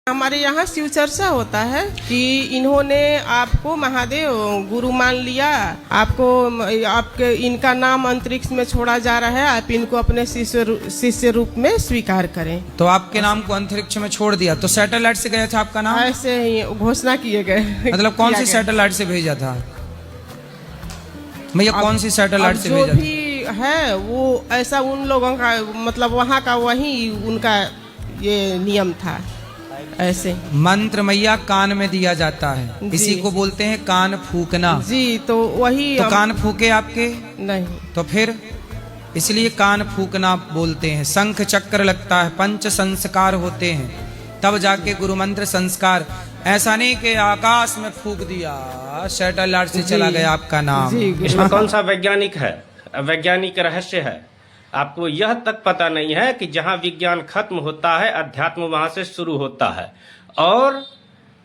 हमारे यहाँ शिव चर्चा होता है कि इन्होंने आपको महादेव गुरु मान लिया, आपको आपके इनका नाम अंतरिक्ष में छोड़ा जा रहा है, आप इनको अपने शिष्य रूप में स्वीकार करें। तो आपके नाम को अंतरिक्ष में छोड़ दिया, तो सैटेलाइट से गया था आपका नाम? ऐसे ही घोषणा किए गए। मतलब कौन सी सैटेलाइट से भेजा था भैया? कौन सी सैटेलाइट से भेजा था? जो भी है वो ऐसा उन लोगों का, मतलब वहाँ का वही उनका ये नियम था। ऐसे मंत्र मैया कान में दिया जाता है, इसी को बोलते हैं कान फूकना जी। तो वही तो कान फूके आपके नहीं, तो फिर इसलिए कान फूकना बोलते हैं। शंख चक्र लगता है, पंच संस्कार होते हैं, तब जाके गुरु मंत्र संस्कार। ऐसा नहीं कि आकाश में फूक दिया, सैटेलाइट से चला गया आपका नाम। इसमें कौन सा वैज्ञानिक है, वैज्ञानिक रहस्य है? आपको यह तक पता नहीं है कि जहां विज्ञान खत्म होता है, अध्यात्म वहां से शुरू होता है। और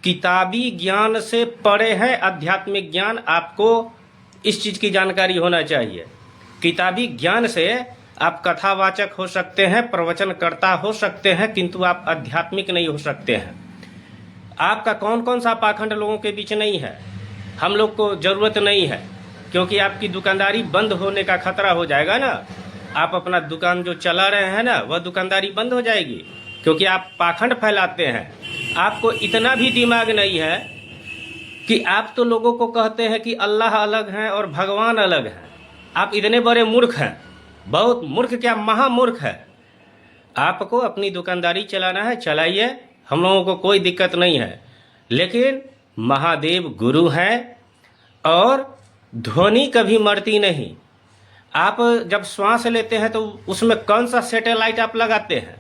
किताबी ज्ञान से परे है आध्यात्मिक ज्ञान। आपको इस चीज की जानकारी होना चाहिए। किताबी ज्ञान से आप कथावाचक हो सकते हैं, प्रवचनकर्ता हो सकते हैं, किंतु आप आध्यात्मिक नहीं हो सकते हैं। आपका कौन कौन सा पाखंड लोगों के बीच नहीं है, हम लोग को जरूरत नहीं है, क्योंकि आपकी दुकानदारी बंद होने का खतरा हो जाएगा ना। आप अपना दुकान जो चला रहे हैं ना, वह दुकानदारी बंद हो जाएगी, क्योंकि आप पाखंड फैलाते हैं। आपको इतना भी दिमाग नहीं है कि आप तो लोगों को कहते हैं कि अल्लाह अलग हैं और भगवान अलग हैं। आप इतने बड़े मूर्ख हैं, बहुत मूर्ख, क्या महामूर्ख है। आपको अपनी दुकानदारी चलाना है, चलाइए, हम लोगों को कोई दिक्कत नहीं है। लेकिन महादेव गुरु हैं और ध्वनि कभी मरती नहीं। आप जब श्वास लेते हैं तो उसमें कौन सा सैटेलाइट आप लगाते हैं?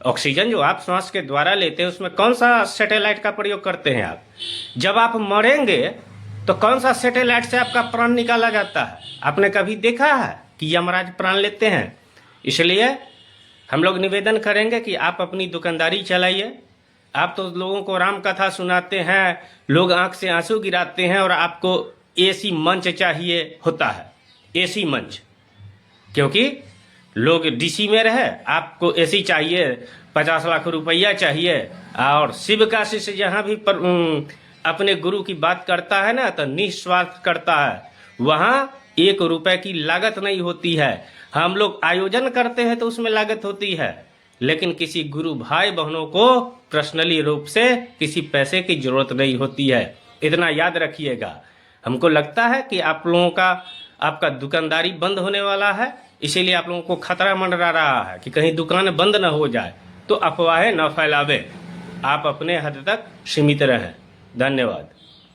ऑक्सीजन जो आप श्वास के द्वारा लेते हैं, उसमें कौन सा सैटेलाइट का प्रयोग करते हैं आप? जब आप मरेंगे तो कौन सा सैटेलाइट से आपका प्राण निकाला जाता है? आपने कभी देखा है कि यमराज प्राण लेते हैं? इसलिए हम लोग निवेदन करेंगे कि आप अपनी दुकानदारी चलाइए। आप तो लोगों को राम कथा सुनाते हैं, लोग आंख से आंसू गिराते हैं, और आपको एसी मंच चाहिए होता है, एसी मंच, क्योंकि लोग डीसी में रहे, आपको एसी चाहिए, 50 लाख रुपया चाहिए। और शिव का शिष्य जहाँ भी अपने गुरु की बात करता है ना, तो निस्वार्थ करता है। वहाँ 1 रुपए की लागत नहीं होती है। हम लोग आयोजन करते हैं तो उसमें लागत होती है, लेकिन किसी गुरु भाई बहनों को पर्सनली रूप से किसी पैसे की जरूरत नहीं होती है। इतना याद रखिएगा। हमको लगता है कि आप लोगों का, आपका दुकानदारी बंद होने वाला है, इसीलिए आप लोगों को खतरा मंडरा रहा है कि कहीं दुकान बंद न हो जाए। तो अफवाहें न फैलावे, आप अपने हद तक सीमित रहें। धन्यवाद।